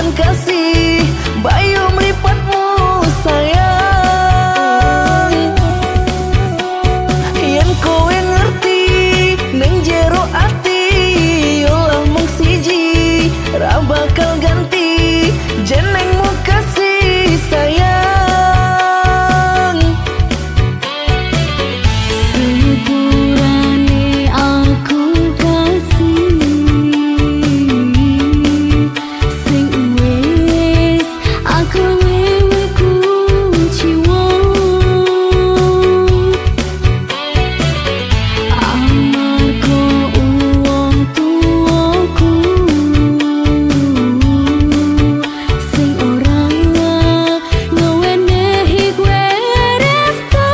dengan kasih bayu mlipatmu sayang. Yen kowe ngerti ning jero ati olah mung siji ra bakal ganti jenengmu kasih sayang. Sepurane aku kasih sing wis aku wewe kunciwa amarga uwong tuaku sing ora ngewenehi kowe resto.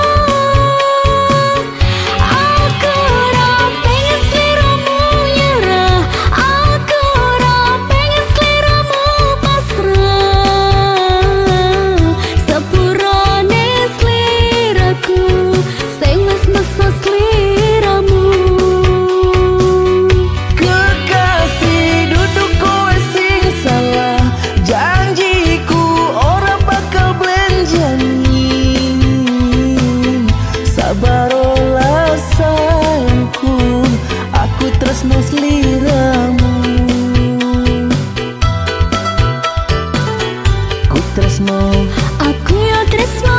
Aku ora pengen sliramu nyerah, aku ora pengen sliramu pasrah. Sepurane sliraku sing wis maksa sliramu. Kekasih duduk kowe sing salah, janjiku ora bakal belenjani. Sabarolah sayangku, aku tresno sliramu. Ku tresno, Aku yo tresno